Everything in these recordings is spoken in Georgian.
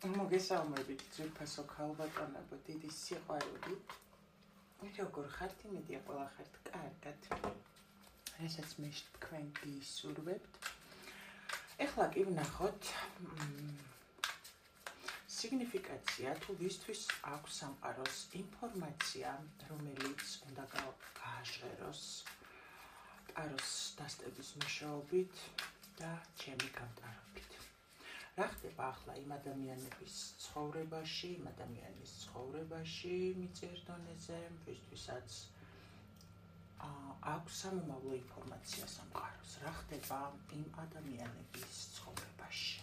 მოგესალმებით ძვირფასო ქალბატონებო, დიდი სიყვარულით. როგორ ხართ? იმედია ყველა ხართ კარგად. რასაც მე თქვენ გისურვებთ. ეხლა კი ვნახოთ სიგნიფიკაცია თუ ვისთვის აქვს სამყაროს ინფორმაცია, რომელიც უნდა გააჟღეროს პაროს დასტების მეშვეობით და ჩემი გამტარობით. რა ხდება ახლა იმ ადამიანების ცხოვრებაში, იმ ადამიანის ცხოვრებაში მიწიერ დონეზე, ვისთვისაც აქვს სამომავლო ინფორმაცია სამყაროს. რა ხდება იმ ადამიანების ცხოვრებაში?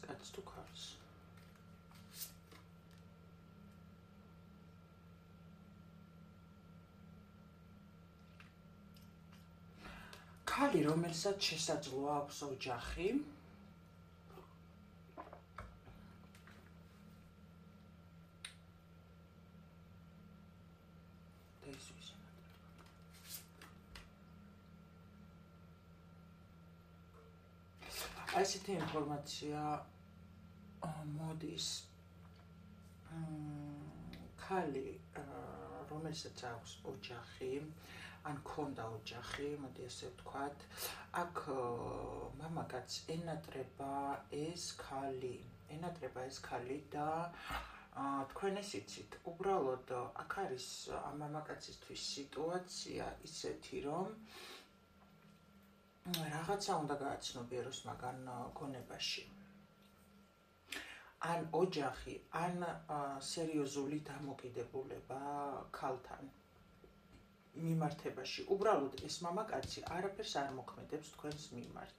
Კაცს თუ ქალს? ქალი, რომელსაც შესაძლო აქვს ოჯახი, და ის ვის ასეთი ინფორმაცია მოდის ქალი, რომელსაც აქვს ოჯახი, ან ქონდა ოჯახი, მოდი ასე ვთქვათ, აქ მამაკაც ენატრება ეს ქალი და თქვენ ეს იცით, უბრალოდ აქ არის მამაკაცისთვის სიტუაცია ისეთი, რომ რაღაცა უნდა გააცნობიეროს მაგან გონებაში. ან ოჯახი, ან სერიოზული დამოკიდებულება ქალთან მიმართებაში. უბრალოდ ეს მამაკაცი არაფერს არ მოქმედებს თქვენს მიმართ.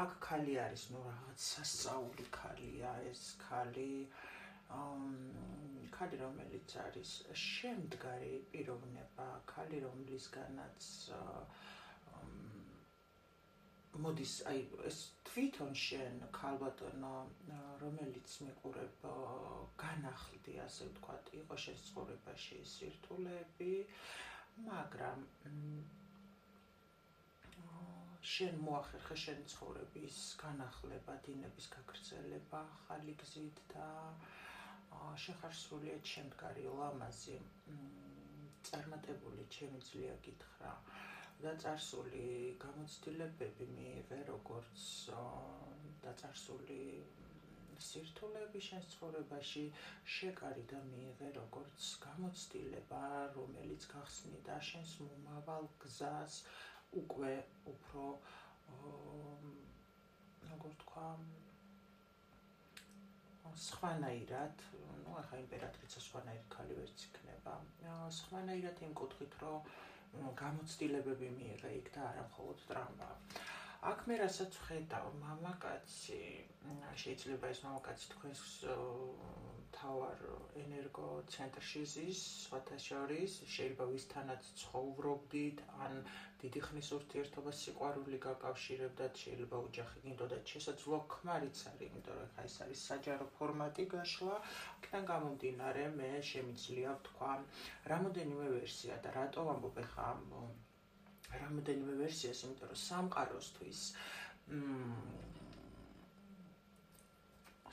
აქ ქალი არის, რაღაც სასწაული ქალია ეს ქალი, რომელიც არის შემდგარი პიროვნება, ქალი, რომლისგანაც მოდის, ეს თვითონ შენ ქალბატონო, რომელიც მიყურებ, განახლდი, ასე ვთქვათ, იყო შენ ცხოვრებაში სირთულეები, მაგრამ შენ მოახერხე შენი ცხოვრების განახლება, დინების გაგრძელება ახალი გზით და შენ ხარ სრულიად შემდგარი ლამაზი, წარმატებული, შემიძლია გითხრა. და წარსული გამოცდილებები მიიღე, როგორც დაწარსული სირთულეები შენ ცხოვრებაში, შეკარი და მიიღე, როგორც გამოცდილება, რომელიც გახსნიდა შენს მომავალ გზას უკვე უფრო, როგორ თქვა, სხვანაირად, ახლა იმპერატრიცა სხვანაირი ქალი ვერც იქნება, სხვანაირად იმ კუთხით, რომ გამოცდილებები მიიღე იქ და არა მხოლოდ ტრამვა. აქ მე რასაც ვხედავ, მამაკაცი, შეიძლება ეს მამაკაცი თქვენს მთავარ ენერგო ცენტრში ზის, სხვათა შორის, შეიძლება ვისთანაც ცხოვრობდით, ან დიდი ხნის ურთიერთობას სიყვარული გაკავშირებდათ, შეიძლება ოჯახი გინდოდათ, შესაძლოა ქმარიც არის, იმიტომ რომ ეს არის საჯარო ფორმატი გაშლა. აქედან გამომდინარე, მე შემიძლია ვთქვა რამოდენიმე ვერსია და რატო ვამბობ ახლა რამოდენიმე ვერსიას, იმიტომ რომ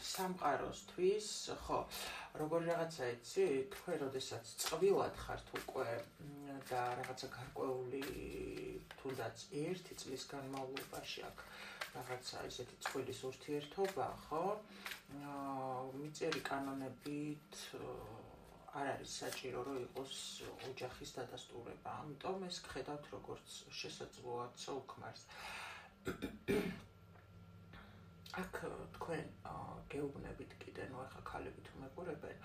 სამყაროსთვის, ხო, როგორი რაღაცა იცი, თქვენ როდესაც წყვილად ხართ უკვე და რაღაცა გარკვეული თუნდაც 1 წლის განმავლობაში აქ რაღაცა ისეთი წყვილის ურთიერთობა, ხო, მიწიერი კანონებით არ არის საჭირო, რომ იყოს ოჯახის დადასტურება. ამიტომ ეს გხედავთ როგორც შესაძლოა ცოლ-ქმარს. აქ თქვენ გეუბნებით კიდე, ახლა ქალები თუ მეყურებენ,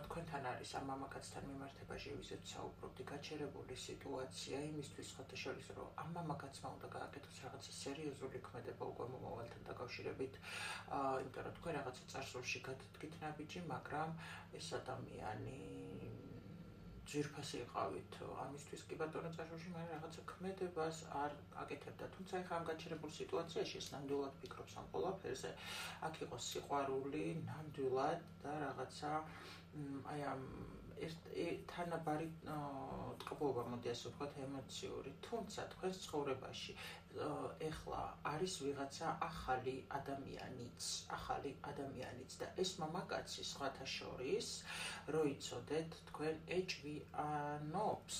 თქვენთან არის ამ მამაკაცთან მიმართებაში, ვიზეთ საუბრობდი, გაჩერებული სიტუაცია იმისთვის, ხოთა შორის, რომ ამ მამაკაცმა უნდა გააკეთოს რაღაცა სერიოზული ქმედება უკვე მომავალთან დაკავშირებით, იმიტომ რომ თქვენ რაღაცა წარსულში გადადგით ნაბიჯი, მაგრამ ეს ადამიანი ძვირფასი იყავით ამისთვის კი ბატონო წაშოში, მაგრამ რაღაცა ქმედებას არ აკეთებდა. თუმცა ეხლა ამ გაჩერებულ სიტუაციაში ეს ნამდვილად ფიქრობს ამ ყველაფერზე. აქ იყო სიყვარული, ნამდვილად და რაღაცა აი ამ თანაბარი ტკბობა, მოდი ასე ვთქვათ, ემოციური. თუმცა თქვენს ცხოვრებაში ეხლა არის ვიღაცა ახალი ადამიანიც და ეს მამაკაცი სხვათა შორის რო იცოდეთ თქვენ ეჭვიანობს.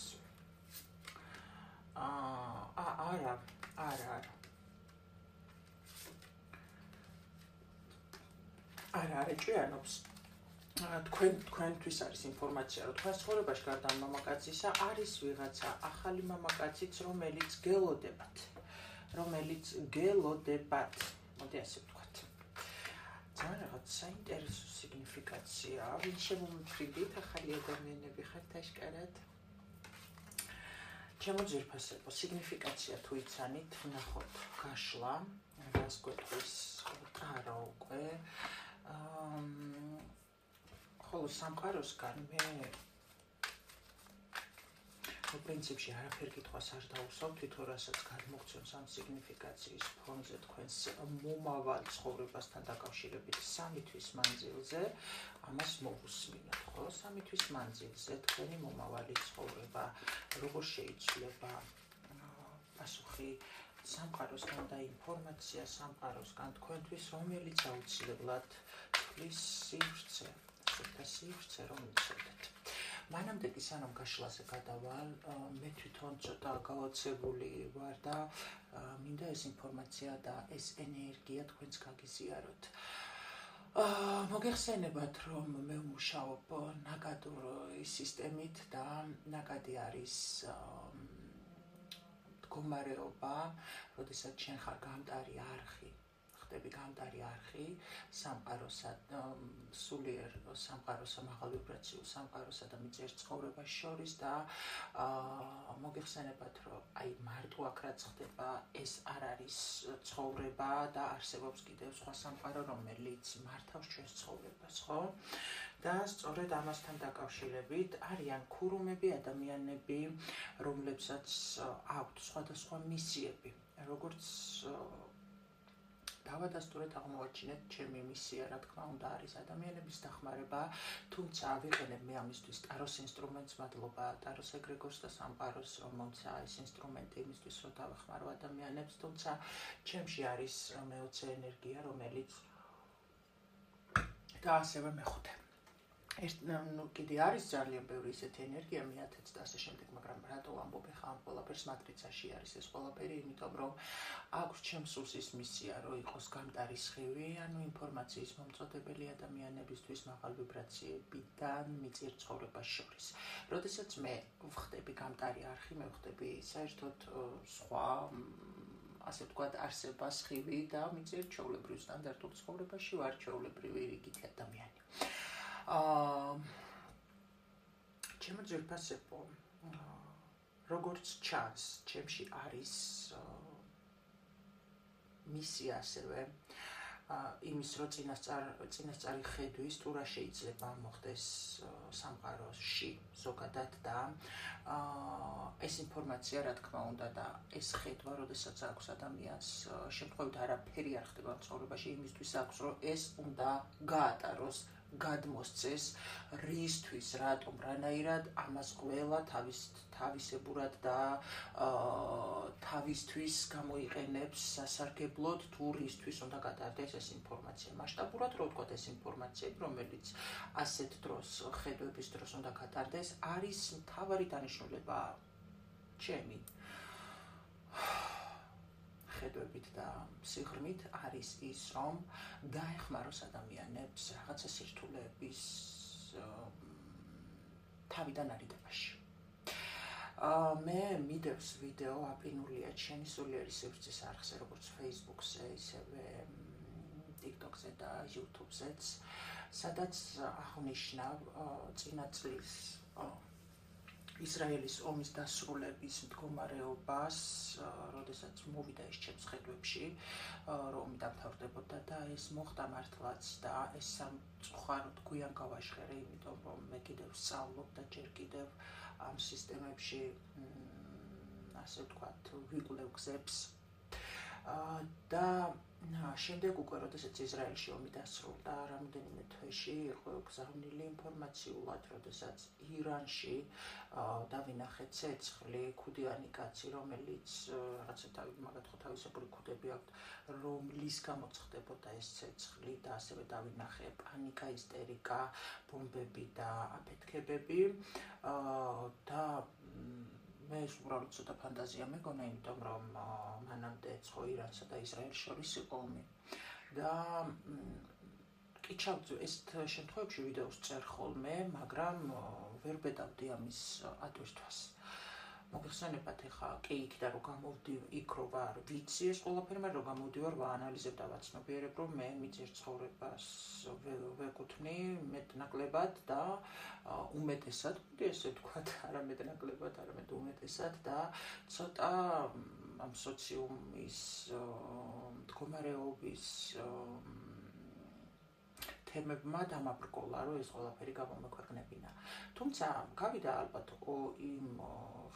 არა ეჭვიანობს. თქვენთვის არის ინფორმაცია, რომ თქვენ ცხოვრებაში გარდა მამაკაცისა არის ვიღაცა ახალი მამაკაციც, რომელიც გელოდებათ. მოდი ასე ვთქვათ. ძალიან რაღაც საინტერესო სიგნიფიკაცია. ვინ შემომიფრიდით ახალი ადამიანები ხართ აშკარად? ჩემო ძვირფასებო, სიგნიფიკაცია თუ იცანით, ნახოთ გაშლა, რას გვეტყვის ტარო უკვე. ხოლო სამყაროსგან მე პრინციპში არაფერ კითხვას არ დავუსვავ, თვითონ რასაც გადმოგცემს ამ სიგნიფიკაციის ფონზე თქვენს მომავალ ცხოვრებასთან დაკავშირებით 3 თვის მანძილზე, ამას მოვუსმინოთ, ხო? 3 თვის მანძილზე თქვენი მომავალი ცხოვრება როგორ შეიცვლება? პასუხი სამყაროსგან და ინფორმაცია სამყაროსგან თქვენთვის, რომელიც აუცილებლად თვლის სივრცე, რომელიც ხედავთ. მანამდე კი სანამ გაშლაზე გადავალ, მე თვითონ ცოტა გაოცებული ვარ და მინდა ეს ინფორმაცია და ეს ენერგია თქვენს გაგიზიაროთ. მოგეხსენებათ, რომ მე ვმუშაობ ნაკადურ სისტემით და ნაკადი არის მდგომარეობა, როდესაც შენ ხარ გამტარი არხი, ხდები გამტარი არხი სამყაროსა, სულიერ სამყაროსა, მაღალ ვიბრაციულ სამყაროსა და მიწის ცხოვრებას შორის და მოგეხსენებათ, რომ აი მარტო აქ რაც ხდება, ეს არ არის ცხოვრება და არსებობს კიდევ სხვა სამყარო, რომელიც მართავს ჩვენს ცხოვრებას, ხო? და სწორედ ამასთან დაკავშირებით არიან ქურუმები, ადამიანები, რომლებსაც აქვთ სხვადასხვა მისიები, როგორც დავადასტურეთ, აღმოვაჩინეთ, ჩემი მისია, რა თქმა უნდა, არის ადამიანების დახმარება, თუმცა ავიყენებ მე ამისთვის ტაროს ინსტრუმენტს, მადლობა ტაროს ეგრეგორს და სამყაროს, რომ მომცა ეს ინსტრუმენტი იმისთვის, რომ დავეხმარო ადამიანებს, თუმცა ჩემში არის მეოცე ენერგია, რომელიც და ასევე მეხუთე. კიდე არის ძალიან ბევრი ისეთი ენერგია, მეათეც და ასე შემდეგ, მაგრამ რატო ვამბობ ახლა ამ ყველაფერს? მატრიცაში არის ეს ყველაფერი, იმიტომ რომ აქვს ჩემს სულს ის მისია, რომ იყოს გამტარი სხივი, ანუ ინფორმაციის მომწოდებელი ადამიანებისთვის მაღალ ვიბრაციებიდან მიწის ცხოვრებას შორის. როდესაც მე ვხდები გამტარი არხი, მე ვხდები საერთოდ სხვა ასე ვთქვათ, არსება სხივი და მიწის ჩვეულებრივ სტანდარტულ ცხოვრებაში ვარ ჩვეულებრივი რიგითი ადამიანი. ჩემო ძვირფასებო, როგორც ჩანს, ჩემში არის მისია ასევე იმის, რომ წინასწარი ხედვის თუ რა შეიძლება მოხდეს სამყაროში ზოგადად და ეს ინფორმაცია, რა თქმა უნდა, და ეს ხედვა, როდესაც აქვს ადამიანს, შემთხვევით არაფერი არ ხდება ცხოვრებაში, იმისთვის აქვს, რომ ეს უნდა გაატაროს, გადმოსცეს, რისთვის, რატომ, რანაირად, ამას ყველა თავისებურად და თავისთვის გამოიყენებს სასარგებლოდ, თუ რისთვის უნდა გატარდეს ეს ინფორმაცია. მასშტაბურად რო ვთქვათ, ეს ინფორმაციები, რომელიც ასეთ დროს, ხედვების დროს უნდა გატარდეს, არის მთავარი დანიშნულება ჩემი ხედვებით და სიღრმით არის ის, რომ დაეხმაროს ადამიანებს რაღაცა სირთულეების თავიდან არიდებაში. მე მიდევს ვიდეო აპინულია ჩემი სულიერი სივრცის არხზე, როგორც Facebook-ზე, ისევე TikTok-ზე და YouTube-ზეც, სადაც აღნიშნავ წინა წლის ისრაელის ომის დასრულების მდგომარეობას, როდესაც მოვიდა ეს ჩემს ხედვებში, რომ დამთავრდებოდა და ეს მოხდა მართლაც და ეს სამწუხაროდ გვიან გავაშხერე, იმიტომ რომ მე კიდევ ვსწავლობ და ჯერ კიდევ ამ სისტემებში ასე ვთქვათ ვიკვლევ გზებს და შემდეგ უკვე როდესაც ისრაელში ომი დასრულდა რამოდენიმე თვეში იყო გზავნილი ინფორმაციულად როდესაც ირანში დავინახე ცეცხლი ქუდიანი კაცი რომელიც რაღაცა მაგათ ხო თავისებური ქუდები აქვს რომლის გამოც ხდებოდა ეს ცეცხლი და ასევე დავინახე პანიკა ისტერიკა ბომბები და აფეთქებები და მე უბრალოდ ცოტა ფანტაზია მეგონა, იმიტომ რომ მანამდე ხო ირანსა და ისრაელს შორის იყო ომი. და კი ჩავწვი ეს შემთხვევებში ვიდეოს წერ ხოლმე, მაგრამ ვერ ბედავდი ამის ატვირთვას. მოგეხსენებათ ახლა კი იქიდან რომ გამოვდი იქ რო ვარ ვიცი ეს ყველაფერი, მაგრამ რომ გამოვდივარ ვაანალიზებ და ვაცნობიერებ რომ მე მიწის ცხოვრებას ვეკუთვნი მეტნაკლებად და უმეტესად, ესე ვთქვათ, არა მეტნაკლებად, არამედ უმეტესად და ცოტა ამ სოციუმის მდგომარეობის თემებმა დამაბრკოლა, რომ ეს ყველაფერი გამომექვეყნებინა. თუმცა გავიდა ალბათ იმ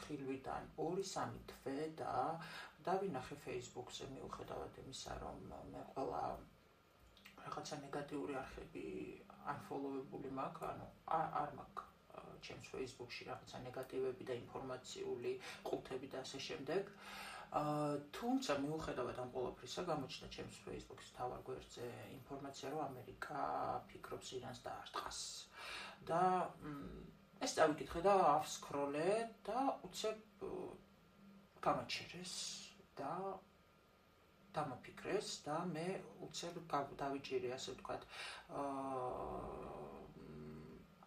ხილვიდან 2-3 თვე და დავინახე Facebook-ზე მიუხედავად იმისა, რომ მე ყველა რაღაცა ნეგატიური არხები unfollow-ებული მაქვს, ანუ არ მაქვს ჩემს Facebook-ში რაღაცა ნეგატივები და ინფორმაციული ყუთები და ასე შემდეგ. თუმცა მიუხედავად ამ ყველაფრისა გამოჩნდა ჩემს Facebook-ის მთავარ გვერდზე ინფორმაცია, რომ ამერიკა ფიქრობს ირანს დაარტყას. და ეს დავიკითხე და ავსკროლე და უცებ გამაჩერეს და დამაფიქრეს და მე უცებ დავიჭირე, ასე ვთქვათ,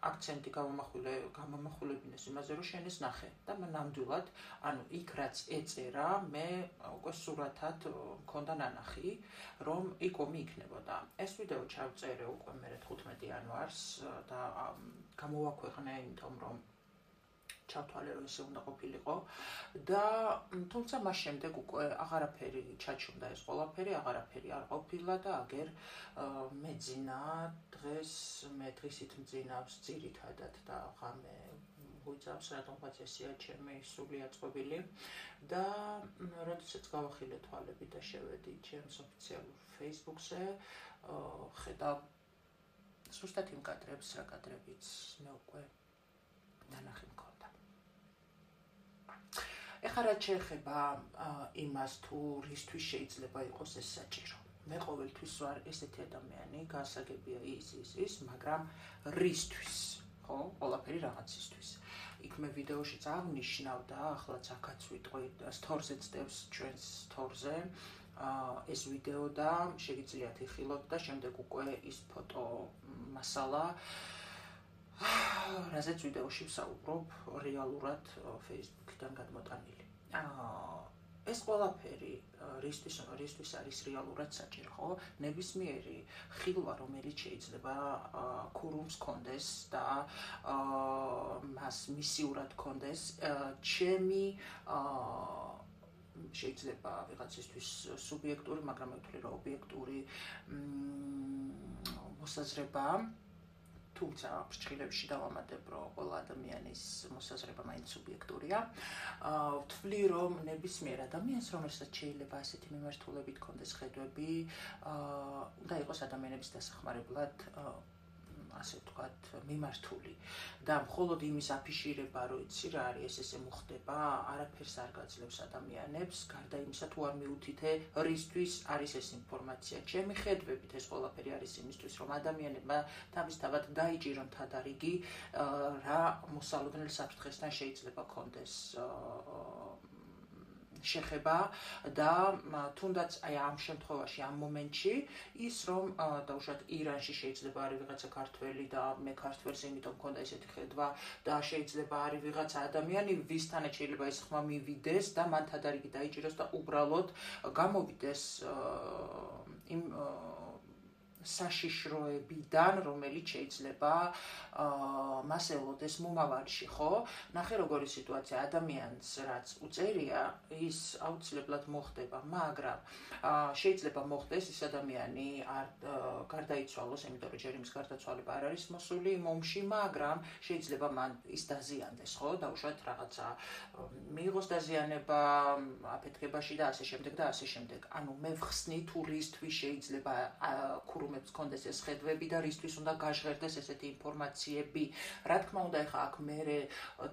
აქცენტი გამომახვილებინეს იმაზე, რომ შენ ეს ნახე და ნამდვილად, ანუ იქ რაც ეწერა, მე უკვე სურათად მქონდა ნანახი, რომ იქ ომი იქნებოდა. ეს ვიდეო ჩავწერე უკვე მე 15 იანვარს და გამოვაქვეყნე, იმიტომ რომ ჩავთვალე, რომ ესე უნდა ყოფილიყო და თუმცა მას შემდეგ უკვე აღარაფერი ჩაჩუნდა ეს ყველაფერი, აღარაფერი არ ყოფილა და აგერ მეძინა დღეს, მე დღისით მძინავს ძირითადად და ღამე ვუძავს, რატომღაც ესეა ჩემი სული აწყობილი და როდესაც გავახილე თვალები და შევედი ჩემს ოფიციალურ Facebook-ზე, ხედავ ზუსტად იმ კადრებს, რა კადრებიც მე უკვე ნანახი მქონდა. ეხლა რაც შეეხება იმას თუ რისთვის შეიძლება იყოს ეს საჭირო. მე ყოველთვის ვარ ესეთი ადამიანი, გასაგებია ის, მაგრამ რისთვის, ხო? ყველაფერი რაღაცისთვის. იქ მე ვიდეოშიც აღნიშნავ და ახლაც აქაც ვიტყვი, სტორზე წდევს ჩვენს სტორზე ეს ვიდეო და შეგიძლიათ იხილოთ და შემდეგ უკვე ის ფოტო მასალა რაზეც ვიდეოში ვსაუბრობ რეალურად Facebook-დან გადმოტანილი. ეს ყველაფერი რისთვის არის რეალურად საჭირო, ხო? ნებისმიერი ხილვა, რომელიც შეიძლება ქურუმს კონდეს და მას მისიურად კონდეს, ჩემი შეიძლება ვიღაცისთვის სუბიექტური, მაგრამ მე ვთვლი, რომ ობიექტური მოსაზრება, თუმცა ფრჩხილებში დავამატებ, რომ ყველა ადამიანის მოსაზრება მაინც სუბიექტურია. ვთვლი, რომ ნებისმიერ ადამიანს, რომელსაც შეიძლება ასეთი მიმართულებით კონდეს ხედვები, უნდა იყოს ადამიანების დასახმარებლად ასე ვთქვათ, მიმართული და მხოლოდ იმის აფიშირება, რომ იცი რა არის, ესე მოხდება, არაფერს არ გაძლევს ადამიანებს, გარდა იმისა, თუ არ მიუთითე, რისთვის არის ეს ინფორმაცია. ჩემი ხედვებით ეს ყველაფერი არის იმისთვის, რომ ადამიანებმა თავისთავად დაიჭირონ თადარიგი, რა მოსალოდნელ საფრთხესთან შეიძლება კონდეს შეხება და თუნდაც აი ამ შემთხვევაში, ამ მომენტში ის რომ დაუშვათ ირანში შეიძლება არის ვიღაცა ქართველი და მე ქართველს იმიტომ მქონდა ესეთი ხედვა და შეიძლება არის ვიღაცა ადამიანი, ვისთანაც შეიძლება ეს ხმა მივიდეს და მან თადარიგი დაიჭიროს და უბრალოდ გამოვიდეს იმ საშიშროებიდან, რომელიც შეიძლება მას ელოდეს მომავალში, ხო? ნახე როგორი სიტუაცია, ადამიანს რაც უწერია, ის აუცილებლად მოხდება, მაგრამ შეიძლება მოხდეს ის ადამიანი არ გარდაიცვალოს, იმიტომ რომ ჯერ იმის გარდაცვალება არ არის მოსული მომში, მაგრამ შეიძლება მან ის დაზიანდეს, ხო? დაუშვათ რაღაცა მიიღოს დაზიანება აფეთქებაში და ასე შემდეგ და ასე შემდეგ. ანუ მე ვხსნი თუ რისთვის შეიძლება ქურუმებს კონდეს ეს ხედვები და რისთვის უნდა გაჟღერდეს ესეთი ინფორმაციები. რა თქმა უნდა, ეხა აქ მერე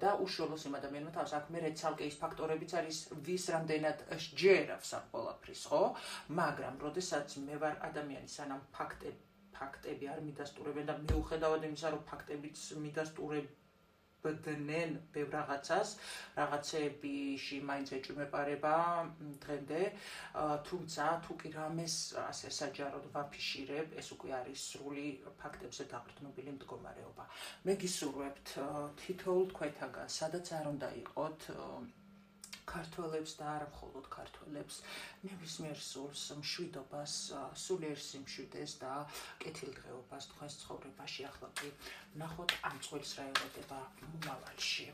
და უშუალოს იმ ადამიანმა თავს აქ მერე ცალკე ის ფაქტორებიც არის, ვის რამდენად სჯერავს ამ ყველაფრის, ხო? მაგრამ როდესაც მე ვარ ადამიანი, სანამ ფაქტები არ მიდასტურებენ და მიუხედავად იმისა, რომ ფაქტებიც მიდასტურებენ ბევრ რაღაცეებში მაინც ეჭვმეპარება დღემდე, თუმცა თუ კი რამეს ასე საჯაროდ ვაფიშირებ, ეს უკვე არის სრული ფაქტებზე დაყრდნობილი მდგომარეობა. მე გისურვებთ თითოეულ თქვენთაგან, სადაც არ უნდა იყოთ, ქართველებს და არა მხოლოდ ქართველებს, ნებისმიერ სულს მშვიდობას, სულიერ სიმშვიდეს და კეთილდღეობას თქვენს ცხოვრებაში. ახლა კი ვნახოთ ამ წყვილს რა ელოდება მომავალში.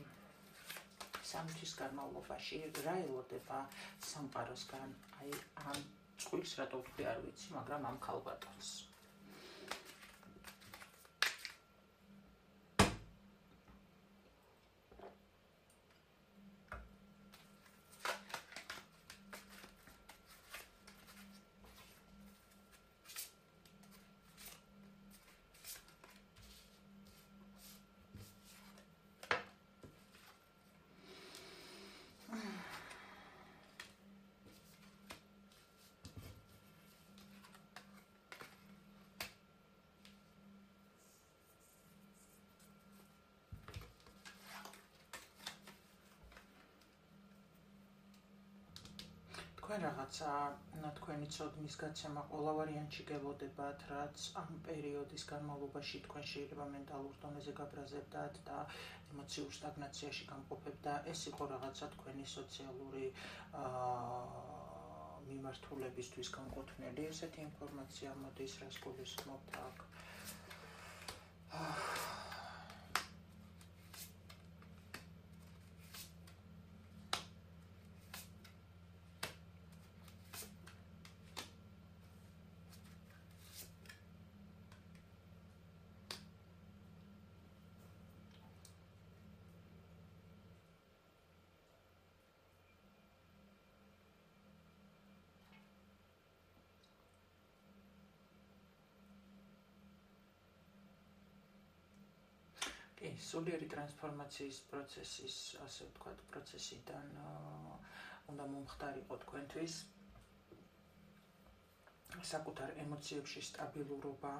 3 თვის განმავლობაში რა ელოდება სამყაროსგან, აი ამ წყვილს რატო ვთქვი არ ვიცი, მაგრამ ამ ქალბატონს. თქვენ რაღაცა თქვენი ცოდნის გაცემა ყველა ვარიანტში გელოდებათ, რაც ამ პერიოდის განმავლობაში თქვენ შეიძლება მენტალურ დონეზე გაბრაზებდათ და ემოციურ სტაგნაციაში გამყოფებთ და ეს იყო რაღაცა თქვენი სოციალური მიმართულებისთვის განკუთვნილი ესეთი ინფორმაცია მოდის, რას გულისხმობთ აქ. სულიერი ტრანსფორმაციის პროცესის, ასე ვთქვათ, პროცესიდან უნდა მომხდარიყო თქვენთვის საკუთარ ემოციებში სტაბილურობა,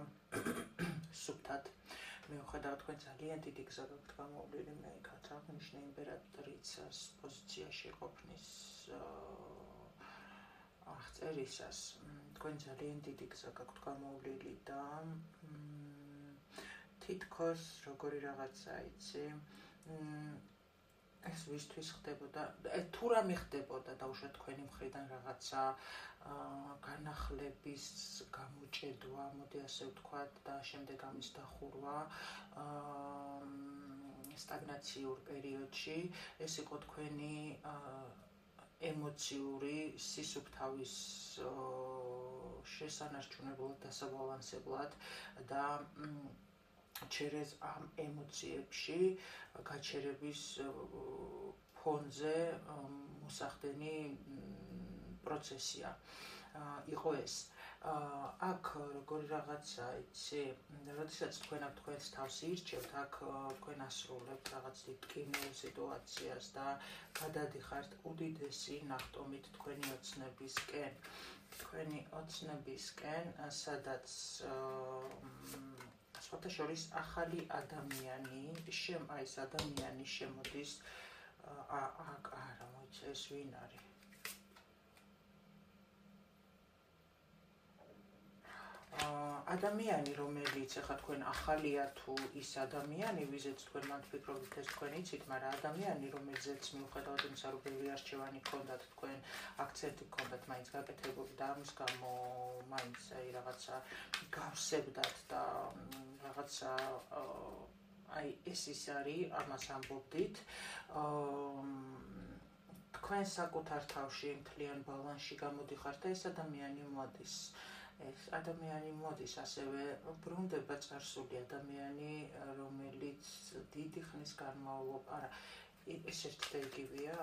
სუფთად. მიუხედავად თქვენ ძალიან დიდი გზა გაქვთ გამოვლილი, მე იქაც აღნიშნე იმპერატრიცას პოზიციაში ყოფნის აღწერისას, თქვენ ძალიან დიდი გზა გაქვთ გამოვლილი და თითქოს როგორი რაღაცა იცი, ეს ვისთვის ხდებოდა, თუ რამე ხდებოდა დაუშვათ თქვენი მხრიდან რაღაცა განახლების გამოჭედვა, მოდი ასე ვთქვათ, და შემდეგ ამის დახურვა სტაგნაციურ პერიოდში, ეს იყო თქვენი ემოციური სისუფთავის შესანარჩუნებლად, დასაბალანსებლად და через ამ ემოციებში გაჩერების ფონზე მოსახდენი პროცესია იყო ეს. აქ როგორი რაღაცა იცი, როდესაც თქვენ აქ თქვენს თავს ირჩევთ, აქ თქვენ ასრულებთ რაღაც დიდ ტკივილ სიტუაციას და გადადიხართ უდიდესი ნახტომით თქვენი ოცნებისკენ, სადაც სხვათა შორის ახალი ადამიანი, ეს ადამიანი შემოდის, აქ არა მოიცა ეს ვინ არის? ადამიანი, რომელიც ახლა თქვენ ახალია თუ ის ადამიანი, ვიზეც თქვენ მანდ ფიქრობთ ეს თქვენ იცით, მაგრამ ადამიანი, რომელზეც მიუხედავად იმისა, რომ ბევრი არჩევანი გქონდათ, თქვენ აქცენტი გქონდათ, მაინც გაკეთებოდი და ამის გამო მაინც რაღაცა გავსებდათ და რაღაცა ეს ის არის, ამას ამბობდით. თქვენ საკუთარ თავში მთლიან ბალანსში გამოდიხართ და ეს ადამიანი მოდის, ასევე ბრუნდება წარსული ადამიანი, რომელიც დიდი ხნის განმავლობაში, არა, ეს ერთი და იგივეა.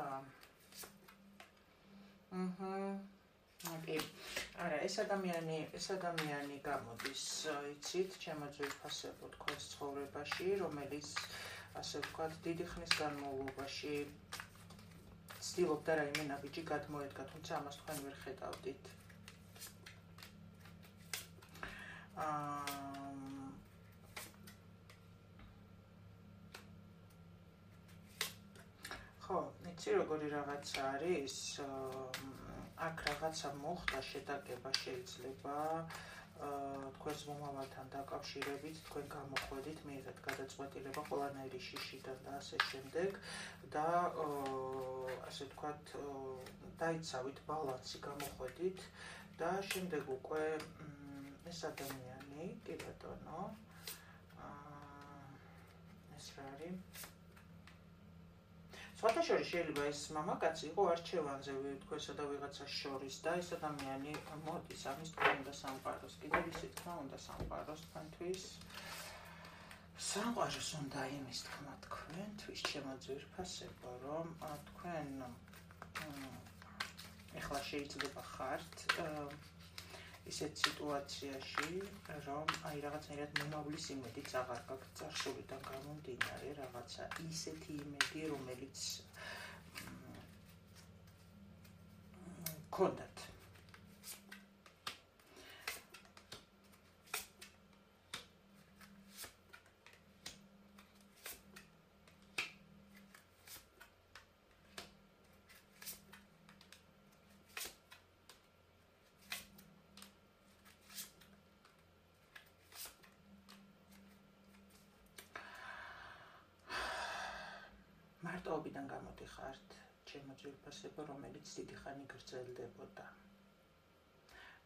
არა, ეს ადამიანი გამოდის, იცით, ჩემო ძვირფასებო თქვენს ცხოვრებაში, რომელიც, ასე ვთქვათ, დიდი ხნის განმავლობაში ცდილობდა რაიმე ნაბიჯი გადმოედგა, თუმცა ამას თქვენ ვერ ხედავდით. ხო, იცი როგორი რაღაცა არის, აქ რაღაცა მოხდა შეტაკება შეიძლება თქვენს მომავალთან დაკავშირებით, თქვენ გამოხვედით, მიიღეთ გადაწყვეტილება ყველანაირი შიშიდან და ასე შემდეგ და ასე ვთქვათ, დაიცავით ბალანსი, გამოხვედით და შემდეგ უკვე ეს ადამიანი, კი ბატონო, ეს რა არის? სხვათაშორის შეიძლება ეს მამაკაცი იყო არჩევანზე თქვენსა და ვიღაცას შორის და ეს ადამიანი მოდის, ამის თქმა უნდა სამყაროს, კიდევ ისე თქმა უნდა სამყაროს თქვენთვის. სამყაროს უნდა იმის თქმა თქვენთვის, ჩემო ძვირფასებო, რომ თქვენ ეხლა შეიძლება ხართ ისეთ სიტუაციაში, რომ აი რაღაცნაირად მომავლის იმედიც აღარ გაქვთ წარსულიდან გამომდინარე, რაღაცა ისეთი იმედი, რომელიც გქონდათ. მარტოობიდან გამოდიხართ, ჩემო ძვირფასებო, რომელიც დიდი ხანი გრძელდებოდა.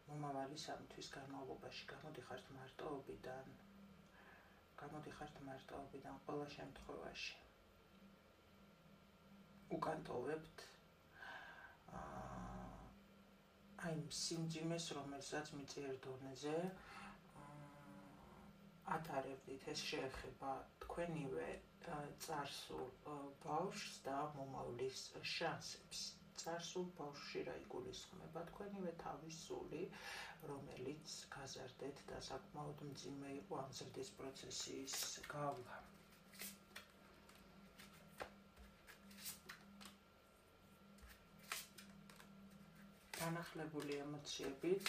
მომავალი 3 თვის განმავლობაში გამოდიხართ მარტოობიდან ყველა შემთხვევაში. უკან ტოვებთ აი სიმძიმეს, რომელსაც მიწიერ დონეზე ატარებდით, ეს შეეხება თქვენივე წარსულ ბავშვს და მომავლის შანსებს. წარსულ ბავშვში რა იგულისხმება? თქვენივე თავის სული, რომელიც გაზარდეთ და საკმაოდ მძიმე იყო ამ ზრდის პროცესის გავლა. განახლებული ემოციებით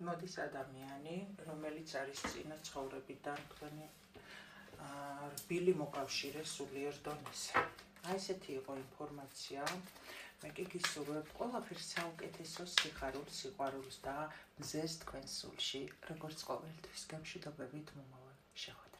მოდის ადამიანი, რომელიც არის წინა ცხოვრებიდან თქვენი რბილი მოკავშირე სულიერ დონეზე. აი ესეთი იყო ინფორმაცია. მე კი გისურვებთ ყველაფერს საუკეთესო სიხარულს, სიყვარულს და მზეს თქვენ სულში, როგორც ყოველთვის. გამშვიდობებით მომავალ შეხვედრამდე.